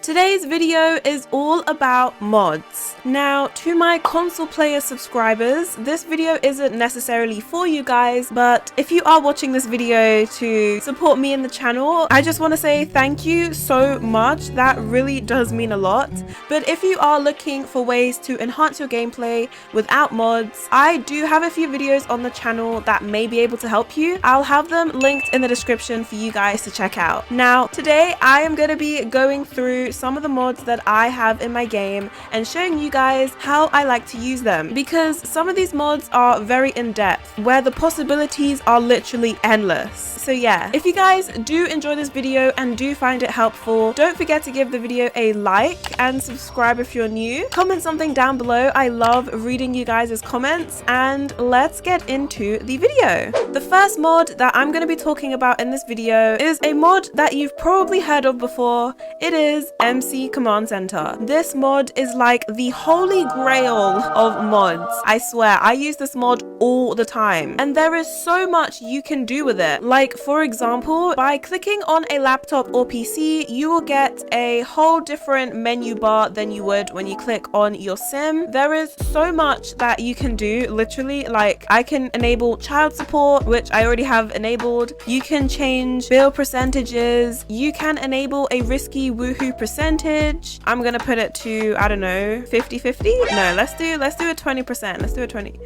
Today's video is all about mods. Now, to my console player subscribers, this video isn't necessarily for you guys, but if you are watching this video to support me in the channel, I just want to say thank you so much. That really does mean a lot. But if you are looking for ways to enhance your gameplay without mods, I do have a few videos on the channel that may be able to help you. I'll have them linked in the description for you guys to check out. Now, today I am going to be going through some of the mods that I have in my game and showing you guys how I like to use them, because some of these mods are very in-depth where the possibilities are literally endless. So yeah, if you guys do enjoy this video and do find it helpful, don't forget to give the video a like and subscribe if you're new. Comment something down below. I love reading you guys' comments, and let's get into the video. The first mod that I'm going to be talking about in this video is a mod that you've probably heard of before. It is MC Command Center. This mod is like the holy grail of mods. I swear, I use this mod all the time, and there is so much you can do with it. Like, for example, by clicking on a laptop or PC, you will get a whole different menu bar than you would when you click on your sim. There is so much that you can do, literally. Like, I can enable child support, which I already have enabled. You can change bill percentages. You can enable a risky woohoo percentage. I'm gonna put it to, I don't know, 50-50. No, let's do a 20%. Let's do a 15.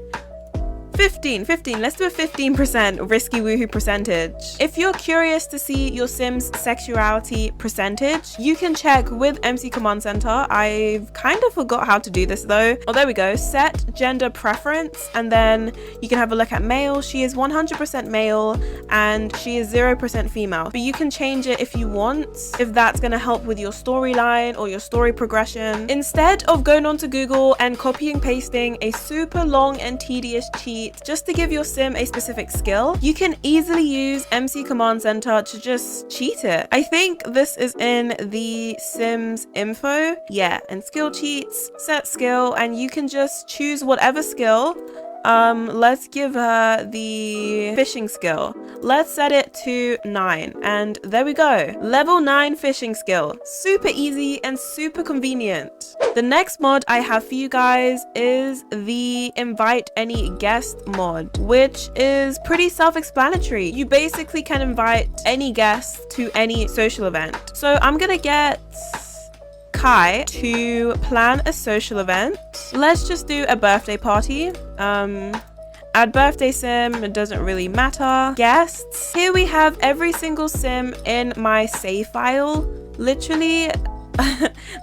Let's do a 15% risky woohoo percentage. If you're curious to see your sim's sexuality percentage, you can check with MC Command Center. I've kind of forgot how to do this though. Oh, there we go. Set gender preference, and then you can have a look at male. She is 100% male and she is 0% female, but you can change it if you want, if that's going to help with your storyline or your story progression. Instead of going onto Google and copying pasting a super long and tedious cheat just to give your sim a specific skill, you can easily use MC Command Center to just cheat it. I think this is in the Sims info. Yeah, and skill cheats, set skill, and you can just choose whatever skill. Let's give her the fishing skill. Let's set it to 9, and there we go. Level 9 fishing skill. Super easy and super convenient. The next mod I have for you guys is the invite any guest mod, which is pretty self-explanatory. You basically can invite any guest to any social event. So I'm gonna get Kai to plan a social event. Let's just do a birthday party. Add birthday sim, it doesn't really matter. Guests. Here we have every single sim in my save file. Literally,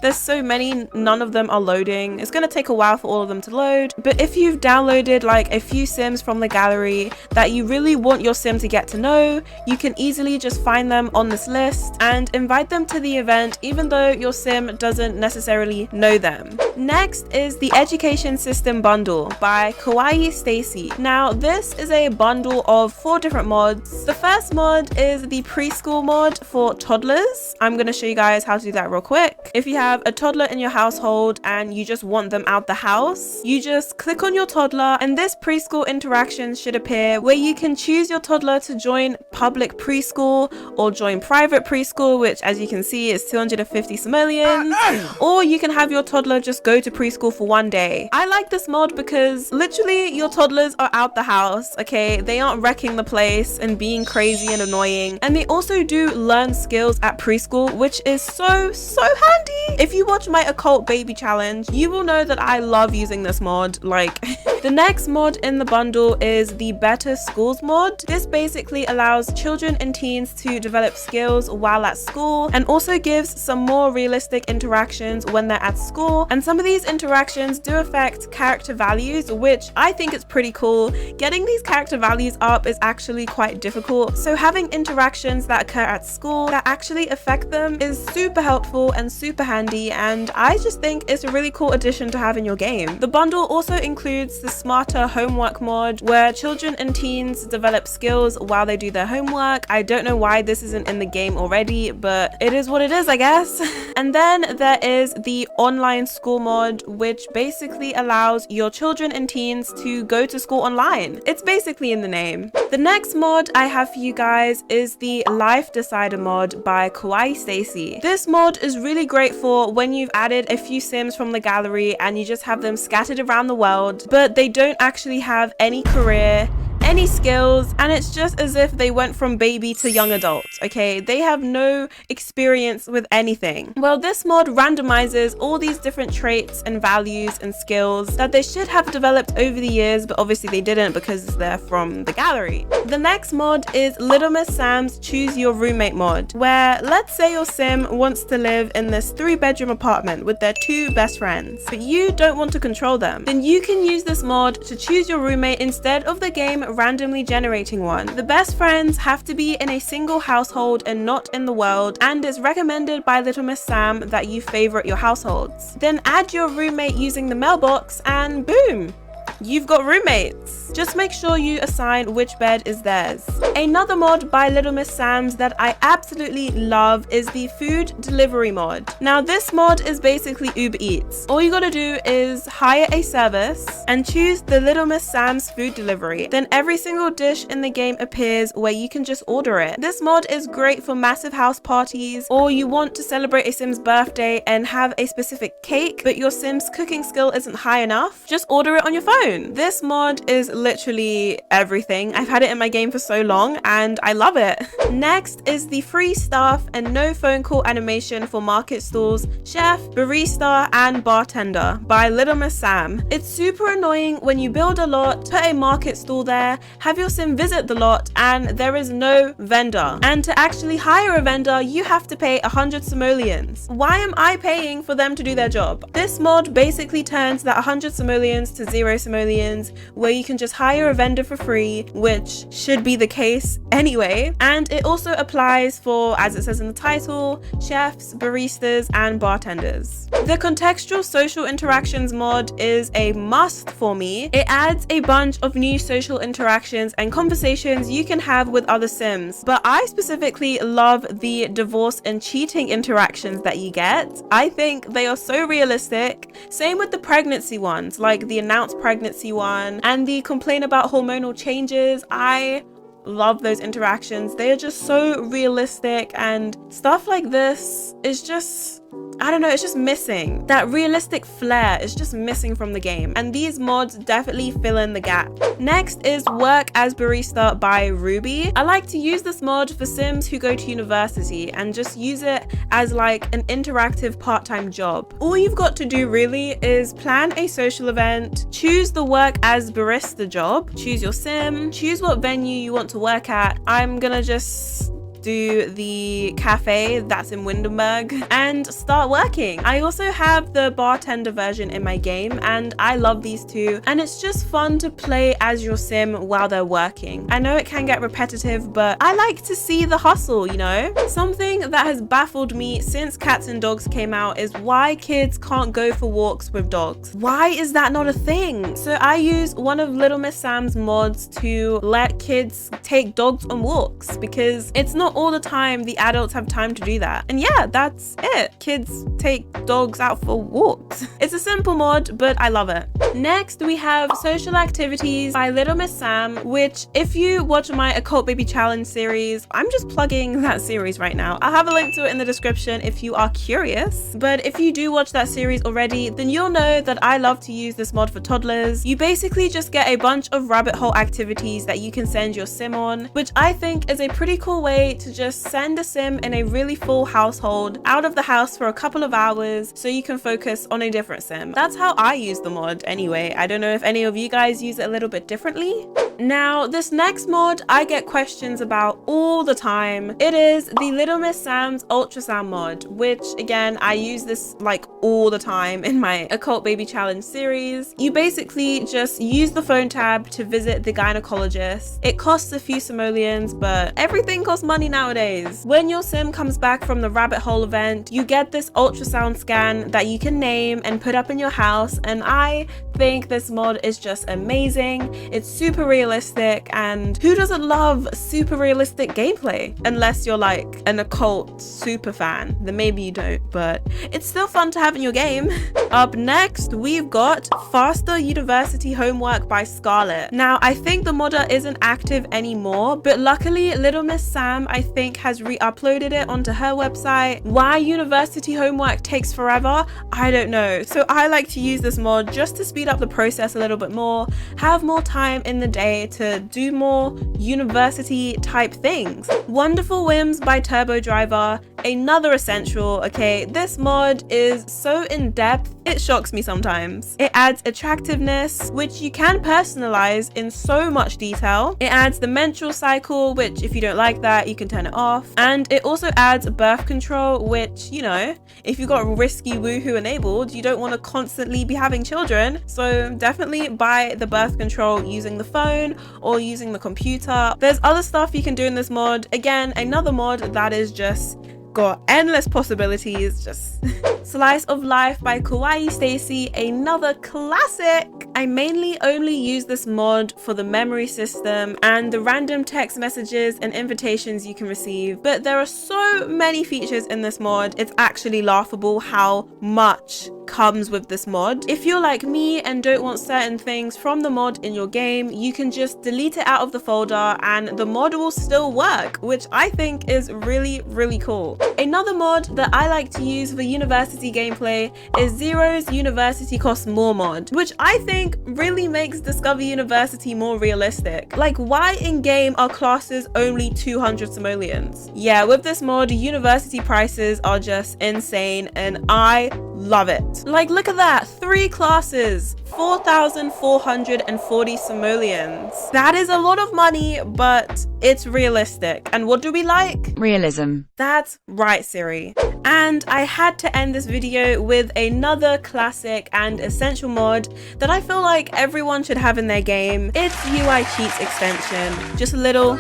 there's so many, none of them are loading. It's gonna take a while for all of them to load, but if you've downloaded like a few sims from the gallery that you really want your sim to get to know, you can easily just find them on this list and invite them to the event even though your sim doesn't necessarily know them. Next is the Education System Bundle by Kawaii Stacy. Now, this is a bundle of 4 different mods. The first mod is the preschool mod for toddlers. I'm gonna show you guys how to do that real quick. If you have a toddler in your household and you just want them out the house, you just click on your toddler and this preschool interaction should appear where you can choose your toddler to join public preschool or join private preschool, which as you can see is 250 simoleons, or you can have your toddler just go to preschool for 1 day. I like this mod because literally your toddlers are out the house, okay? They aren't wrecking the place and being crazy and annoying, and they also do learn skills at preschool, which is so handy. If you watch my Occult baby challenge, you will know that I love using this mod. Like, the next mod in the bundle is the Better Schools mod. This basically allows children and teens to develop skills while at school, and also gives some more realistic interactions when they're at school. And some of these interactions do affect character values, which I think is pretty cool. Getting these character values up is actually quite difficult, so having interactions that occur at school that actually affect them is super helpful and super handy. handy, and I just think it's a really cool addition to have in your game. The bundle also includes the Smarter Homework mod, where children and teens develop skills while they do their homework. I don't know why this isn't in the game already, but it is what it is, I guess. And then there is the Online School mod, which basically allows your children and teens to go to school online. It's basically in the name. The next mod I have for you guys is the Life Decider mod by Kawaii Stacy. This mod is really great for when you've added a few Sims from the gallery and you just have them scattered around the world, but they don't actually have any career, any skills, and it's just as if they went from baby to young adult. Okay, they have no experience with anything. Well, this mod randomizes all these different traits and values and skills that they should have developed over the years, but obviously they didn't because they're from the gallery. The next mod is Little Miss Sam's Choose Your Roommate mod, where let's say your Sim wants to live in this 3-bedroom apartment with their 2 best friends, but you don't want to control them. Then you can use this mod to choose your roommate instead of the game randomly generating one. The best friends have to be in a single household and not in the world, and it's recommended by Little Miss Sam that you favorite your households. Then add your roommate using the mailbox and boom, you've got roommates. Just make sure you assign which bed is theirs. Another mod by Little Miss Sam's that I absolutely love is the food delivery mod. Now this mod is basically Uber Eats. All you gotta do is hire a service and choose the Little Miss Sam's food delivery. Then every single dish in the game appears where you can just order it. This mod is great for massive house parties, or you want to celebrate a Sim's birthday and have a specific cake, but your Sim's cooking skill isn't high enough. Just order it on your phone. This mod is literally everything. I've had it in my game for so long and I love it. Next is the free staff and no phone call animation for market stalls, chef, barista, and bartender by Little Miss Sam. It's super annoying when you build a lot, put a market stall there, have your Sim visit the lot, and there is no vendor. And to actually hire a vendor, you have to pay 100 simoleons. Why am I paying for them to do their job? This mod basically turns that 100 simoleons to 0 simoleons, where you can just hire a vendor for free, which should be the case anyway. And it also applies for, as it says in the title, chefs, baristas, and bartenders. The Contextual Social Interactions mod is a must for me. It adds a bunch of new social interactions and conversations you can have with other Sims, but I specifically love the divorce and cheating interactions that you get. I think they are so realistic. Same with the pregnancy ones, like the announced pregnancy one and the complain about hormonal changes. I love those interactions. They are just so realistic, and stuff like this is just, I don't know, it's just missing. That realistic flair is just missing from the game, and these mods definitely fill in the gap. Next is Work as Barista by Ruby. I like to use this mod for Sims who go to university and just use it as like an interactive part-time job. All you've got to do really is plan a social event, choose the Work as Barista job, choose your Sim, choose what venue you want to work at. I'm gonna just do the cafe that's in Windenburg and start working. I also have the bartender version in my game, and I love these two, and it's just fun to play as your Sim while they're working. I know it can get repetitive, but I like to see the hustle, you know? Something that has baffled me since Cats and Dogs came out is why kids can't go for walks with dogs. Why is that not a thing? So I use one of Little Miss Sam's mods to let kids take dogs on walks, because it's not all the time the adults have time to do that. And yeah, that's it. Kids take dogs out for walks. It's a simple mod, but I love it. Next, we have Social Activities by Little Miss Sam, which if you watch my Occult Baby Challenge series, I'm just plugging that series right now. I'll have a link to it in the description if you are curious. But if you do watch that series already, then you'll know that I love to use this mod for toddlers. You basically just get a bunch of rabbit hole activities that you can send your Sim on, which I think is a pretty cool way to just send a Sim in a really full household out of the house for a couple of hours so you can focus on a different Sim. That's how I use the mod anyway. I don't know if any of you guys use it a little bit differently. Now, this next mod I get questions about all the time. It is the Little Miss Sam's Ultrasound mod, which again, I use this like all the time in my Occult Baby Challenge series. You basically just use the phone tab to visit the gynecologist. It costs a few simoleons, but everything costs money especially nowadays. When your sim comes back from the rabbit hole event, you get this ultrasound scan that you can name and put up in your house, and I think this mod is just amazing. It's super realistic, and who doesn't love super realistic gameplay? Unless you're like an Occult super fan, then maybe you don't, but it's still fun to have in your game. Up next, we've got Faster University Homework by Scarlett. Now, I think the modder isn't active anymore, but luckily Little Miss Sam, I think, has re-uploaded it onto her website. Why university homework takes forever, I don't know. So I like to use this mod just to speed up the process a little bit more, have more time in the day to do more university type things. Wonderful Whims by Turbo Driver, another essential. Okay, this mod is so in-depth, it shocks me sometimes. It adds attractiveness, which you can personalize in so much detail. It adds the menstrual cycle, which if you don't like that, you can turn it off. And it also adds birth control, which, you know, if you've got risky woohoo enabled, you don't want to constantly be having children. So definitely buy the birth control using the phone or using the computer. There's other stuff you can do in this mod. Again, another mod that is just got endless possibilities. Just Slice of Life by Kawaii Stacy, another classic. I mainly only use this mod for the memory system and the random text messages and invitations you can receive, but there are so many features in this mod, it's actually laughable how much comes with this mod. If you're like me and don't want certain things from the mod in your game, you can just delete it out of the folder and the mod will still work, which I think is really, really cool. Another mod that I like to use for university gameplay is Xero's University Costs More mod, which I think really makes Discover University more realistic. Like, why in game are classes only 200 simoleons? Yeah, with this mod, university prices are just insane and I love it. Like, look at that, 3 classes, 4,440 simoleons. That is a lot of money, but it's realistic. And what do we like? Realism. That's right, Siri. And I had to end this video with another classic and essential mod that I feel like everyone should have in their game. It's UI Cheats extension. Just a little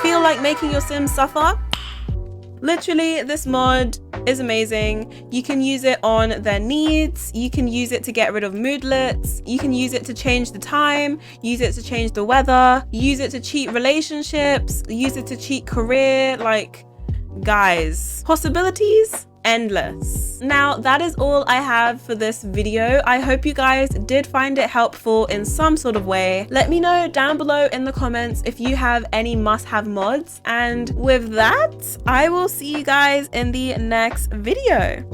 feel like making your Sims suffer. Literally, this mod is amazing. You can use it on their needs. You can use it to get rid of moodlets. You can use it to change the time, use it to change the weather, use it to cheat relationships, use it to cheat career. Like, guys, possibilities endless. Now, that is all I have for this video. I hope you guys did find it helpful in some sort of way. Let me know down below in the comments if you have any must-have mods. And with that, I will see you guys in the next video.